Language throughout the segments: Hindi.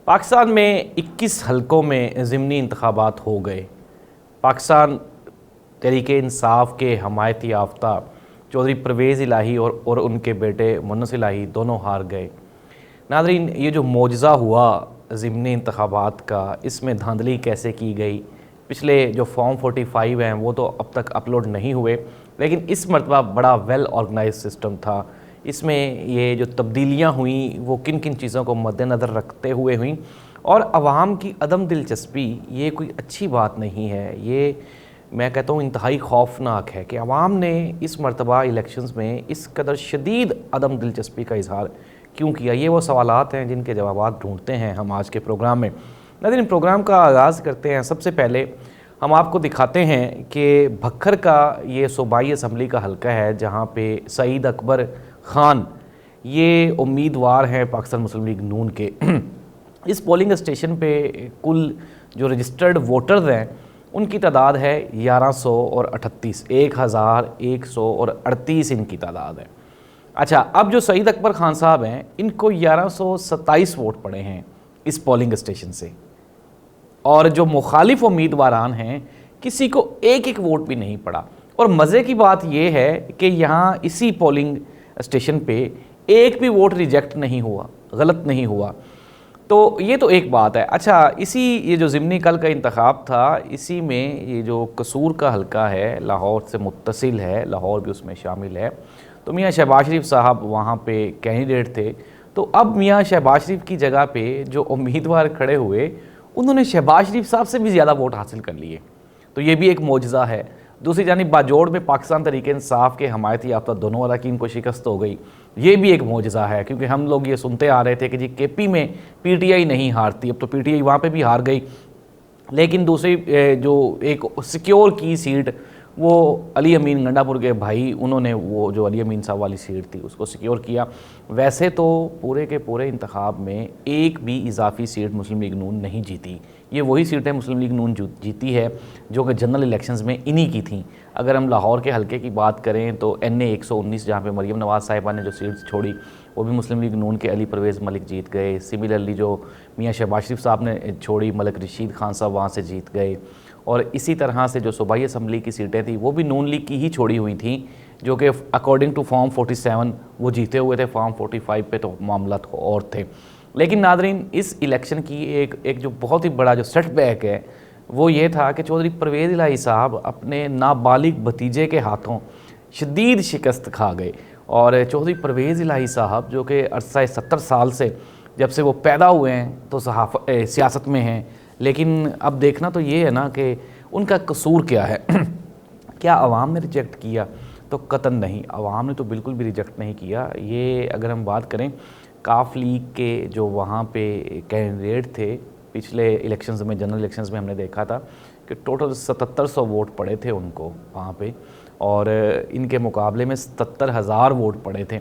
पाकिस्तान में 21 हलकों में ज़िमनी इंतखाबात हो गए। पाकिस्तान तहरीक-ए-इंसाफ के हमायती याफ्ता चौधरी परवेज़ इलाही और उनके बेटे मुन्नस इलाही दोनों हार गए। नाज़रीन, ये जो मोजज़ा हुआ ज़िमनी इंतखाबात का, इसमें धांधली कैसे की गई? पिछले जो फॉर्म 45 हैं वो तो अब तक अपलोड नहीं हुए, लेकिन इस मरतबा बड़ा वेल ऑर्गेनाइज सिस्टम था। इसमें ये जो तब्दीलियाँ हुई वो किन किन चीज़ों को मद्देनज़र रखते हुए हुई, और आवाम की अदम दिलचस्पी ये कोई अच्छी बात नहीं है। ये मैं कहता हूँ इंतहाई खौफनाक है कि आवाम ने इस मरतबा इलेक्शंस में इस कदर शदीद अदम दिलचस्पी का इजहार क्यों किया। ये वो सवालात हैं जिनके जवाब ढूंढते हैं हम आज के प्रोग्राम में। नाज़रीन, प्रोग्राम का आगाज़ करते हैं। सबसे पहले हम आपको दिखाते हैं कि भक्खर का ये सूबाई असम्बली का हल्का है जहाँ पे सईद अकबर ख़ान ये उम्मीदवार हैं पाकिस्तान मुस्लिम लीग नून के। इस पोलिंग स्टेशन पे कुल जो रजिस्टर्ड वोटर्स हैं उनकी तादाद है 1138, 1138 इनकी तादाद है। अच्छा, अब जो सईद अकबर ख़ान साहब हैं इनको 1127 वोट पड़े हैं इस पोलिंग स्टेशन से, और जो मुखालिफ उम्मीदवारान हैं किसी को एक एक वोट भी नहीं पड़ा। और मज़े की बात यह है कि यहाँ इसी पोलिंग स्टेशन पे एक भी वोट रिजेक्ट नहीं हुआ, गलत नहीं हुआ। तो ये तो एक बात है। अच्छा, ये जो ज़िमनी कल का इंतखाब था, इसी में ये जो कसूर का हल्का है, लाहौर से मुत्तसिल है, लाहौर भी उसमें शामिल है, तो मियाँ शहबाज शरीफ साहब वहाँ पे कैंडिडेट थे। तो अब मियाँ शहबाज शरीफ की जगह पे जो उम्मीदवार खड़े हुए उन्होंने शहबाज शरीफ साहब से भी ज़्यादा वोट हासिल कर लिए, तो ये भी एक मोजज़ा है। दूसरी जानिब बाजोड़ में पाकिस्तान तहरीक-ए-इंसाफ के हमायती याफ्ता दोनों अरकान को शिकस्त हो गई, ये भी एक मोजज़ा है, क्योंकि हम लोग ये सुनते आ रहे थे कि जी केपी में पीटीआई नहीं हारती, अब तो पीटीआई वहाँ पे भी हार गई। लेकिन दूसरी जो एक सिक्योर की सीट वो अली अमीन गंडापुर के भाई, उन्होंने वो जो अली अमीन साहब वाली सीट थी उसको सिक्योर किया। वैसे तो पूरे के पूरे इंतखाब में एक भी इजाफी सीट मुस्लिम लीग नून नहीं जीती। ये वही सीटें मुस्लिम लीग नून जीती है जो कि जनरल इलेक्शंस में इन्हीं की थी। अगर हम लाहौर के हलके की बात करें तो NA 119 जहाँ पे मरीम नवाज़ साहिबा ने जो सीट्स छोड़ी वो भी मुस्लिम लीग नून के अली परवेज़ मलिक जीत गए। सिमिलरली जो मियाँ शहबाज शरीफ साहब ने छोड़ी, मलिक रशीद खान साहब वहाँ से जीत गए। और इसी तरह से जो सूबाई असम्बली की सीटें थी वो भी नून लीग की ही छोड़ी हुई थी, जो कि अकॉर्डिंग टू फॉर्म 47 वो जीते हुए थे। फॉर्म 45 पे तो मामला और थे। लेकिन नादरीन, इस इलेक्शन की एक जो बहुत ही बड़ा जो सेटबैक है वो ये था कि चौधरी परवेज़ इलाही साहब अपने नाबालिग भतीजे के हाथों शदीद शिकस्त खा गए। और चौधरी परवेज़ इलाही साहब जो कि अरसा 70 साल से जब से वो पैदा हुए हैं तो सियासत में हैं, लेकिन अब देखना तो ये है ना कि उनका कसूर क्या है। क्या आवाम ने रिजेक्ट किया? तो कतन नहीं, आवाम ने तो बिल्कुल भी रिजेक्ट नहीं किया। ये अगर हम बात करें काफ लीग के जो वहाँ पे कैंडिडेट थे पिछले इलेक्शंस में, जनरल इलेक्शंस में हमने देखा था कि टोटल 7700 वोट पड़े थे उनको वहाँ पे, और इनके मुकाबले में 77,000 वोट पड़े थे।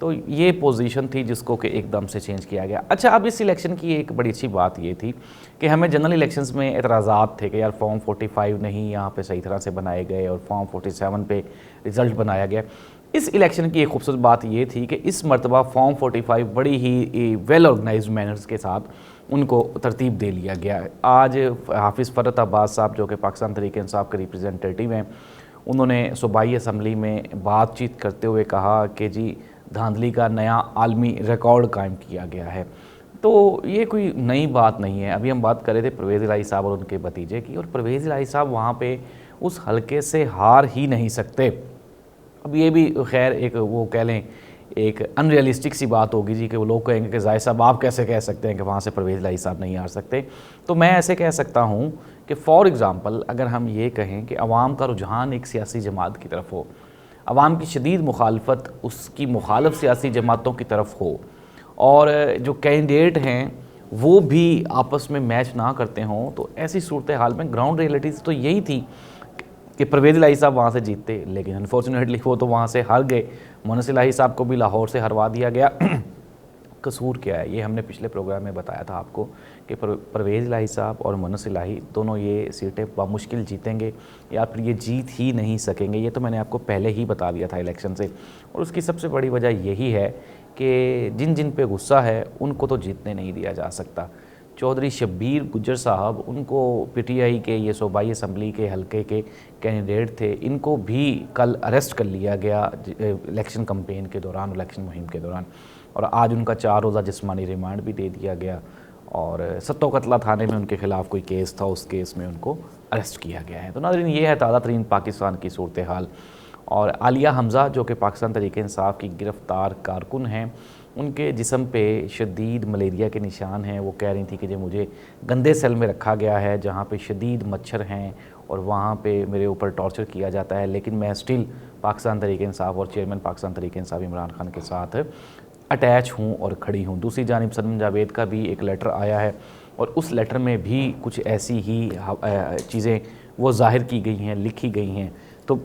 तो ये पोजीशन थी जिसको कि एकदम से चेंज किया गया। अच्छा, अब इस इलेक्शन की एक बड़ी अच्छी बात ये थी कि हमें जनरल इलेक्शंस में एतराज़ात थे कि यार फॉर्म 45 नहीं यहाँ पे सही तरह से बनाए गए और फॉर्म 47 पे रिज़ल्ट बनाया गया। इस इलेक्शन की एक खूबसूरत बात ये थी कि इस मरतबा फॉर्म 45 बड़ी ही वेल ऑर्गेनाइज्ड मैनर्स के साथ उनको तरतीब दे लिया गया। आज हाफिज़ फ़रत अब्बास साहब जो कि पाकिस्तान तहरीक-ए-इंसाफ के रिप्रेजेंटेटिव हैं, उन्होंने सूबाई असम्बली में बातचीत करते हुए कहा कि जी धांधली का नया आलमी रिकॉर्ड कायम किया गया है। तो ये कोई नई बात नहीं है। अभी हम बात कर रहे थे परवेज़ इलाही साहब और उनके भतीजे की, और परवेज़ इलाही साहब वहाँ पे उस हलके से हार ही नहीं सकते। अब ये भी खैर एक वो कह लें एक अनरियलिस्टिक सी बात होगी जी कि वो लोग कहेंगे कि ज़ाहिर साहब आप कैसे कह सकते हैं कि वहाँ से परवेज़ इलाही साहब नहीं हार सकते। तो मैं ऐसे कह सकता हूँ कि फ़ॉर एग्ज़ाम्पल अगर हम ये कहें कि अवाम का रुझान एक सियासी जमात की तरफ हो, अवाम की शदीद मुखालफत उसकी मुखालफ सियासी जमातों की तरफ हो, और जो कैंडिडेट हैं वो भी आपस में मैच ना करते हों, तो ऐसी सूरत हाल में ग्राउंड रियलिटीज़ तो यही थी कि परवेज़ इलाही साहब वहाँ से जीतते, लेकिन अनफॉर्चुनेटली वो तो वहाँ से हार गए। मुन्नस इलाही साहब को भी लाहौर से हरवा दिया गया। कसूर क्या है? ये हमने पिछले प्रोग्राम में बताया था आपको कि परवेज़ इलाही साहब और मुन्नस इलाही दोनों ये सीटें बामुश्किल जीतेंगे या फिर ये जीत ही नहीं सकेंगे। ये तो मैंने आपको पहले ही बता दिया था इलेक्शन से, और उसकी सबसे बड़ी वजह यही है कि जिन जिन पे गुस्सा है उनको तो जीतने नहीं दिया जा सकता। चौधरी शब्बीर गुज्जर साहब, उनको पीटीआई के ये सूबाई असम्बली के हलके के कैंडिडेट थे, इनको भी कल अरेस्ट कर लिया गया इलेक्शन कैंपेन के दौरान, इलेक्शन मुहिम के दौरान, और आज उनका 4 रोज़ा जिस्मानी रिमांड भी दे दिया गया और सत्तो कतला थाने में उनके खिलाफ कोई केस था, उस केस में उनको अरेस्ट किया गया है। तो नाज़रीन, ये है ताज़ा तरीन पाकिस्तान की सूरत हाल। और आलिया हमज़ा जो कि पाकिस्तान तहरीक इंसाफ की गिरफ़्तार कारकुन हैं, उनके जिस्म पे शदीद मलेरिया के निशान हैं। वो कह रही थी कि जो मुझे गंदे सेल में रखा गया है जहाँ पे शदीद मच्छर हैं और वहाँ पे मेरे ऊपर टॉर्चर किया जाता है, लेकिन मैं स्टिल पाकिस्तान तहरीक इंसाफ और चेयरमैन पाकिस्तान तहरीक इंसाफ इमरान खान के साथ अटैच हूँ और खड़ी हूँ। दूसरी जानिब सलमान जावेद का भी एक लेटर आया है और उस लेटर में भी कुछ ऐसी ही चीज़ें वो ज़ाहिर की गई हैं, लिखी गई हैं। तो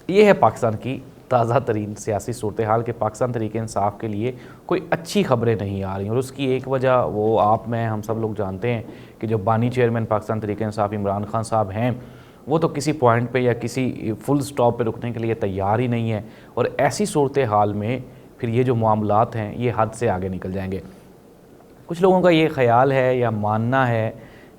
ये है पाकिस्तान की ताज़ा तरीन सियासी सूरत हाल के पाकिस्तान तहरीक इंसाफ के लिए कोई अच्छी खबरें नहीं आ रही, और उसकी एक वजह वो आप मैं हम सब लोग जानते हैं कि जो बानी चेयरमैन पाकिस्तान तहरीक इंसाफ इमरान खान साहब हैं, वो तो किसी पॉइंट पे या किसी फुल स्टॉप पे रुकने के लिए तैयार ही नहीं है। और ऐसी सूरत हाल में फिर ये जो मामलात हैं ये हद से आगे निकल जाएंगे। कुछ लोगों का ये ख्याल है या मानना है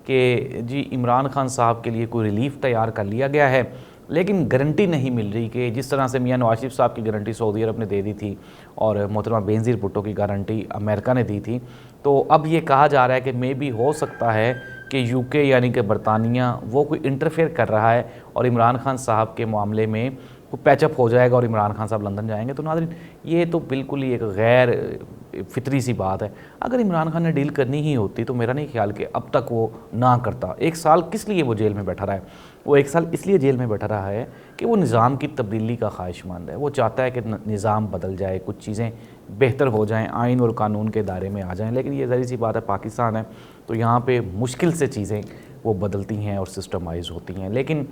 कि जी इमरान खान साहब के लिए कोई रिलीफ तैयार कर लिया गया है, लेकिन गारंटी नहीं मिल रही कि जिस तरह से मियां नवाज शरीफ साहब की गारंटी सऊदी अरब ने दे दी थी और मोहतरमा बेनज़ीर भुट्टो की गारंटी अमेरिका ने दी थी, तो अब ये कहा जा रहा है कि मे भी हो सकता है कि यूके यानी कि बरतानिया वो कोई इंटरफेयर कर रहा है और इमरान खान साहब के मामले में कोई पैचअप हो जाएगा और इमरान खान साहब लंदन जाएंगे। तो नाज़रीन, ये तो बिल्कुल ही एक गैर फितरी सी बात है। अगर इमरान खान ने डील करनी ही होती तो मेरा नहीं ख्याल कि अब तक वो ना करता। 1 साल किस लिए वो जेल में बैठा रहा है? वो 1 साल इसलिए जेल में बैठा रहा है कि वो निज़ाम की तब्दीली का ख्वाहिशमंद है। वो चाहता है कि निज़ाम बदल जाए, कुछ चीज़ें बेहतर हो जाएं, आइन और कानून के दायरे में आ जाएं। लेकिन ये ज़ाहिर सी बात है, पाकिस्तान है तो यहाँ पे मुश्किल से चीज़ें वो बदलती हैं और सिस्टमाइज़ होती हैं। लेकिन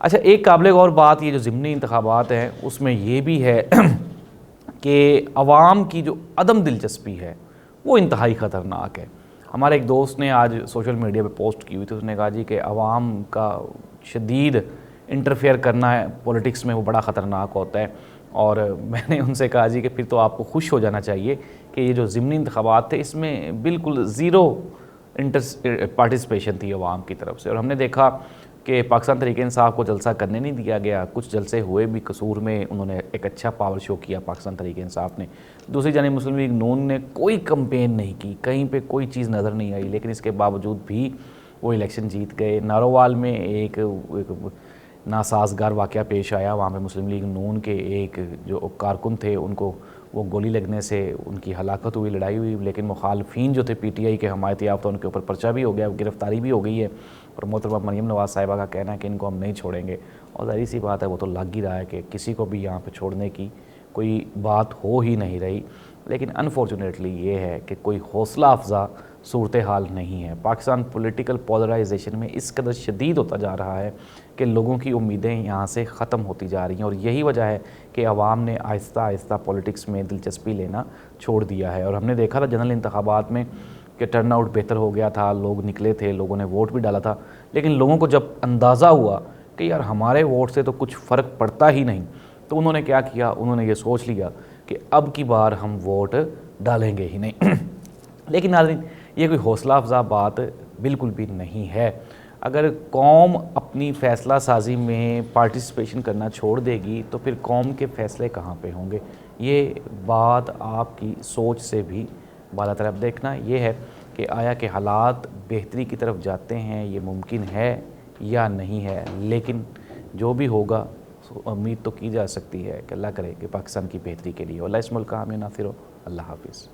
अच्छा, एक काबिल गौर बात ये जो ज़िमनी इंतखाबात हैं उसमें ये भी है कि अवाम की जो अदम दिलचस्पी है वो इंतहाई ख़तरनाक है। हमारे एक दोस्त ने आज सोशल मीडिया पे पोस्ट की हुई थी, उसने कहा जी कि अवाम का शदीद इंटरफेयर करना है पॉलिटिक्स में वो बड़ा ख़तरनाक होता है। और मैंने उनसे कहा जी कि फिर तो आपको खुश हो जाना चाहिए कि ये जो ज़िमनी इंतखाबात थे इसमें बिल्कुल ज़ीरो पार्टिसिपेशन थी अवाम की तरफ से। और हमने देखा कि पाकिस्तान तहरीक इंसाफ को जलसा करने नहीं दिया गया, कुछ जलसे हुए भी, कसूर में उन्होंने एक अच्छा पावर शो किया पाकिस्तान तहरीक इंसाफ ने। दूसरी जानिब मुस्लिम लीग नून ने कोई कंपेन नहीं की, कहीं पे कोई चीज़ नज़र नहीं आई, लेकिन इसके बावजूद भी वो इलेक्शन जीत गए। नारोवाल में एक नासाजगार वाक़या पेश आया, वहाँ पे मुस्लिम लीग नून के एक जो कारकुन थे उनको वो गोली लगने से उनकी हलाकत हुई, लड़ाई हुई, लेकिन मुखालफीन जो थे पीटीआई के हमायती याफ्ता उनके ऊपर पर्चा भी हो गया, गिरफ्तारी भी हो गई है। और मोहतरमा मरियम नवाज़ साहिबा का कहना है कि इनको हम नहीं छोड़ेंगे, और ज़ाहिर सी बात है वो तो लग ही रहा है कि किसी को भी यहाँ पे छोड़ने की कोई बात हो ही नहीं रही। लेकिन अनफॉर्चुनेटली ये है कि कोई हौसला अफजा सूरत हाल नहीं है। पाकिस्तान पॉलिटिकल पोलराइजेशन में इस कदर शदीद होता जा रहा है कि लोगों की उम्मीदें यहाँ से ख़त्म होती जा रही हैं, और यही वजह है कि अवाम ने आहिस्ता आहिस्ता पॉलिटिक्स में दिलचस्पी लेना छोड़ दिया है। और हमने देखा था जनरल इंतखाबात में कि टर्नआउट बेहतर हो गया था, लोग निकले थे, लोगों ने वोट भी डाला था, लेकिन लोगों को जब अंदाज़ा हुआ कि यार हमारे वोट से तो कुछ फ़र्क पड़ता ही नहीं, तो उन्होंने क्या किया, उन्होंने ये सोच लिया कि अब की बार हम वोट डालेंगे ही नहीं। लेकिन नाज़रीन, ये कोई हौसला अफजा बात बिल्कुल भी नहीं है। अगर कौम अपनी फ़ैसला साजी में पार्टिसिपेशन करना छोड़ देगी तो फिर कौम के फ़ैसले कहाँ पे होंगे? ये बात आपकी सोच से भी बाला तरफ देखना ये है कि आया कि हालात बेहतरी की तरफ जाते हैं, ये मुमकिन है या नहीं है। लेकिन जो भी होगा उम्मीद तो की जा सकती है कि अल्लाह करे कि पाकिस्तान की बेहतरी के लिए। अल्लाह इस मुल्क का हामी नासिर हो। अल्लाह हाफिज़।